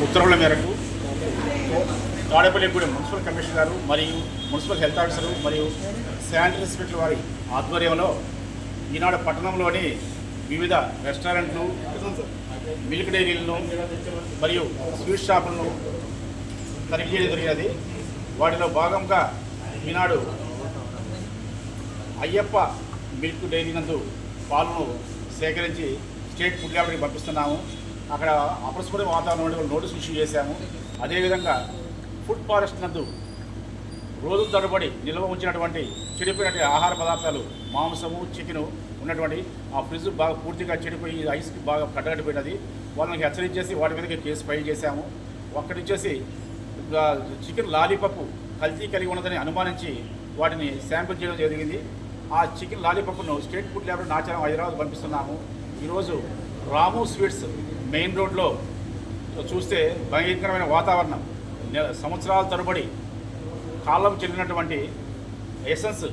ఉత్తర్వుల మేరకు Tadepalligudem municipal commissioner గారు మరియు మున్సిపల్ హెల్త్ ఆఫీసరు మరియు శానిటరీ ఇన్స్పెక్టర్ వారి ఆధ్వర్యంలో ఈనాడు పట్టణంలోని వివిధ రెస్టారెంట్లు, మిల్క్ డైరీలను మరియు స్వీట్ షాపులను తనిఖీ చేయడం జరిగినది. వాటిలో భాగంగా ఈనాడు అయ్యప్ప మిల్క్ డైరీ నందు పాలను సేకరించి స్టేట్ ఫుడ్ ల్యాబ్కి పంపిస్తున్నాము. అక్కడ అపరిశుభ్ర వాతావరణంలో నోటీసు ఇష్యూ చేశాము. అదేవిధంగా ఫుడ్ ఫారెస్ట్ నందు రోజుల తరబడి నిల్వ ఉంచినటువంటి చెడిపోయినటువంటి ఆహార పదార్థాలు, మాంసము, చికెను ఉన్నటువంటి ఆ ఫ్రిడ్జ్ బాగా పూర్తిగా చెడిపోయి ఐస్కి బాగా కట్టగట్టిపోయినది. వాళ్ళకి హెచ్చరించేసి వాటి మీదకి కేసు ఫైల్ చేశాము. అక్కడి వచ్చేసి చికెన్ లాలీపప్పు కల్తీ కలిగి ఉన్నదని అనుమానించి వాటిని శాంపిల్ చేయడం జరిగింది. ఆ చికెన్ లాలీపప్పును state food lab Nacharam Hyderabad పంపిస్తున్నాము. ఈరోజు రాము స్వీట్స్ మెయిన్ రోడ్లో చూస్తే భయంకరమైన వాతావరణం, సంవత్సరాల తరబడి కాలం చెల్లినటువంటి ఎసెన్స్,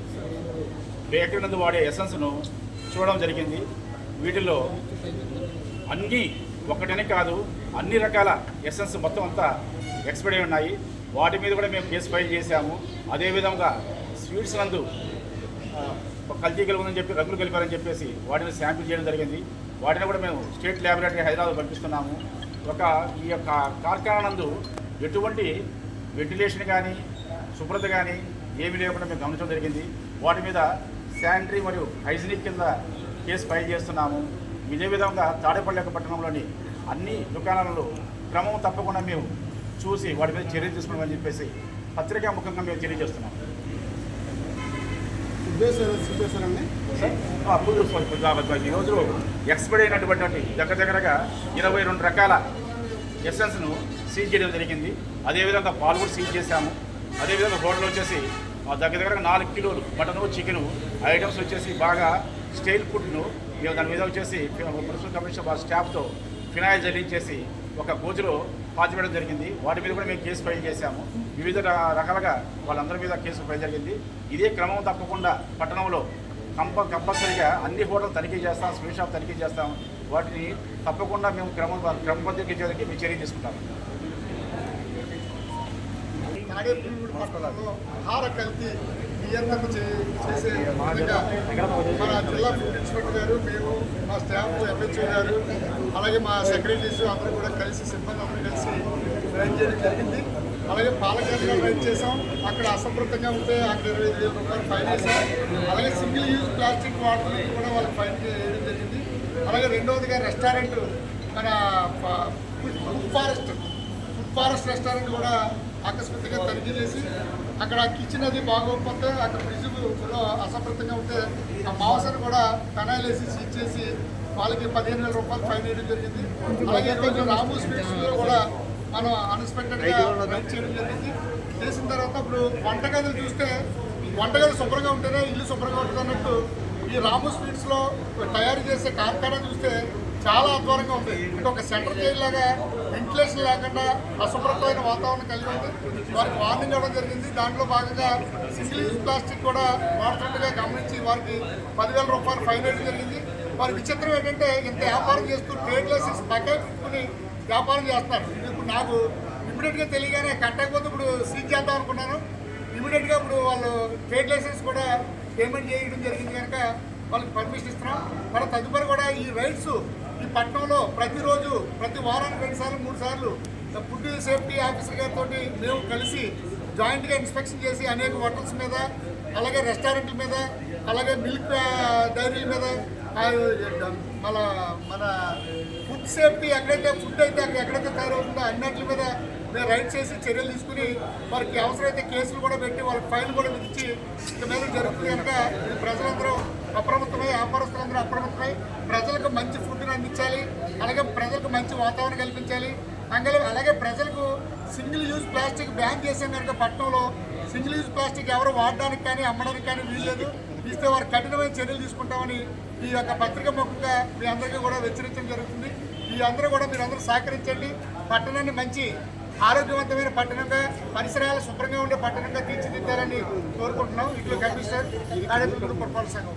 బేకరీ నందు వాడే ఎసెన్స్ను చూడడం జరిగింది. వీటిలో అన్నీ ఒకటనే కాదు, అన్ని రకాల ఎసెన్స్ మొత్తం అంతా ఎక్స్పైర్ అయి ఉన్నాయి. వాటి మీద కూడా మేము కేసు ఫైల్ చేశాము. అదేవిధంగా స్వీట్స్ నందు కల్తీ కలిగి ఉందని చెప్పి రంగులు కలిపారని చెప్పేసి వాటిని శాంపిల్ చేయడం జరిగింది. వాటిని కూడా మేము స్టేట్ ల్యాబొరేటరీ హైదరాబాద్ పంపిస్తున్నాము. ఈ యొక్క కార్ఖానా నందు ఎటువంటి వెంటిలేషన్ కానీ శుభ్రత కానీ ఏమీ లేకుండా మేము గమనించడం జరిగింది. వాటి మీద శానిటరీ మరియు హైజీనిక్ కింద కేసు ఫైల్ చేస్తున్నాము. ఇదే విధంగా తాడేపల్లి పట్టణంలోని అన్ని దుకాణాలలో క్రమం తప్పకుండా మేము చూసి వాటి మీద చర్యలు తీసుకున్నామని చెప్పేసి పత్రికా ముఖంగా మేము తెలియజేస్తున్నాము. ఈరోజు ఎక్స్పైర్ అయినటువంటి దగ్గరగా 22 రకాల ఎసెన్స్ను సీజ్ చేయడం జరిగింది. అదేవిధంగా పాలు కూడా సీజ్ చేశాము. అదేవిధంగా హోటల్ వచ్చేసి దగ్గర 4 కిలోలు మటను, చికెను ఐటమ్స్ వచ్చేసి బాగా స్టైల్ ఫుడ్ను దాని మీద వచ్చేసి మున్సిపల్ కమిషనర్ స్టాఫ్తో ఫినాయిల్ జల్లించేసి ఒక గోజులో పాతిపెట్టడం జరిగింది. వాటి మీద కూడా మేము కేసు ఫైల్ చేశాము. వివిధ రకాలుగా వాళ్ళందరి మీద కేసు ఫైల్ జరిగింది. ఇదే క్రమం తప్పకుండా పట్టణంలో కంపల్సరీగా అన్ని హోటల్ తనిఖీ చేస్తాం, స్వీట్ షాప్ తనిఖీ చేస్తాం. వాటిని తప్పకుండా మేము క్రమబద్ధీకరించడానికి మేము చర్య తీసుకుంటాము. ఆహార కల్తీ నియంత్రణ చేసే విధంగా మన జిల్లా ఫుడ్ ఇన్స్పెక్టర్ గారు, మేము, మా స్టాఫ్, ఎంహెచ్ఓ గారు, అలాగే మా సెక్రటరీస్ అందరూ కూడా కలిసి, సిబ్బంది అందరూ కలిసి రైడ్ చేయడం జరిగింది. అలాగే పాలకేంద్రాలు రైడ్ చేసాం. అక్కడ అసంతృప్తంగా ఉంటే అక్కడ 25,000 రూపాయలు ఫైన్ చేసాం. అలాగే సింగిల్ యూజ్ ప్లాస్టిక్ వాటర్ కూడా వాళ్ళకి ఫైన్ చేయడం జరిగింది. అలాగే రెండవదిగా రెస్టారెంట్, మన ఫుడ్ ఫారెస్ట్ రెస్టారెంట్ కూడా ఆకస్మికంగా తనిఖీ చేసి అక్కడ కిచెన్ అది బాగోకపోతే అక్కడ ఫ్రిడ్జ్లో అసంతృప్తంగా ఉంటే ఆ మాంసాన్ని కూడా పెనాయిల్ వేసి సీజ్ చేసి వాళ్ళకి 15,000 రూపాయలు ఫైన్ వేయడం జరిగింది. అలాగే ఈరోజు రాము స్వీట్స్లో కూడా మనం అన్ఎక్స్పెక్టెడ్గా రైడ్ చేయడం జరిగింది. చేసిన తర్వాత ఇప్పుడు వంటగదులు చూస్తే వంటగది శుభ్రంగా ఉంటేనే ఇల్లు శుభ్రంగా ఉంటుంది అన్నట్టు ఈ రాము స్వీట్స్లో తయారు చేసే కార్ఖానా చూస్తే చాలా అద్భుతంగా ఉంది. అంటే ఒక సెంటర్ జైలు లాగా వెంటిలేషన్ లేకుండా అశుభ్రతమైన వాతావరణం కలిగి ఉంది. వారికి వార్నింగ్ ఇవ్వడం జరిగింది. దాంట్లో భాగంగా సింగిల్ యూజ్ ప్లాస్టిక్ కూడా వాడుతుండగా గమనించి వారికి 10,000 రూపాయలు ఫైన్ వేయడం జరిగింది. వారి విచిత్రం ఏంటంటే ఇంత వ్యాపారం చేస్తూ ట్రేడ్ లైసెన్స్ బకాయి పెట్టుకుని వ్యాపారం చేస్తున్నారు. ఇది ఇప్పుడు నాకు ఇమీడియట్గా తెలియగానే కట్టకపోతే ఇప్పుడు సీజ్ చేద్దాం అనుకున్నాను. ఇమీడియట్గా ఇప్పుడు వాళ్ళు ట్రేడ్ లైసెన్స్ కూడా పేమెంట్ చేయడం జరిగింది కనుక వాళ్ళకి పర్మిషన్ ఇస్తున్నాం. మరి తదుపరి కూడా ఈ రైడ్స్ ఈ పట్టణంలో ప్రతిరోజు, ప్రతి వారానికి 2 సార్లు 3 సార్లు ఫుడ్ సేఫ్టీ ఆఫీసర్ గారితో మేము కలిసి జాయింట్గా ఇన్స్పెక్షన్ చేసి అనేక హోటల్స్ మీద, అలాగే రెస్టారెంట్ల మీద, అలాగే మిల్క్ డైరీల మీద, మన ఫుడ్ సేఫ్టీ ఎక్కడైతే ఫుడ్ అయితే అక్కడ ఎక్కడైతే తయారవుతుందో అన్నింటి మీద మేము రైడ్ చేసి చర్యలు తీసుకుని వారికి అవసరమైతే కేసులు కూడా పెట్టి వాళ్ళకి ఫైన్ కూడా విధించి ఇక మీద జరుగుతుంది కనుక ఇది ప్రజలందరూ అప్రమత్తమై, వ్యాపారస్తులందరూ అప్రమత్తమై ప్రజలకు మంచి ఫుడ్ని అందించాలి. అలాగే ప్రజలకు మంచి వాతావరణం కల్పించాలి. అలాగే ప్రజలకు సింగిల్ యూజ్ ప్లాస్టిక్ బ్యాన్ చేసాం కనుక పట్టణంలో సింగిల్ యూజ్ ప్లాస్టిక్ ఎవరు వాడడానికి కానీ అమ్మడానికి కానీ వీల్లేదు. ఇస్తే వారు కఠినమైన చర్యలు తీసుకుంటామని ఈ యొక్క పత్రిక ముఖంగా మీ అందరికీ కూడా హెచ్చరించడం జరుగుతుంది. ఈ అందరూ కూడా మీరందరూ సహకరించండి. పట్టణాన్ని మంచి ఆరోగ్యవంతమైన పట్టణంగా, పరిసరాలు శుభ్రంగా ఉండే పట్టణంగా తీర్చిదిద్దాలని కోరుకుంటున్నాం. ఇట్లు కమిషనర్ తాడేపల్లిగూడెం పురపాలక సంఘం.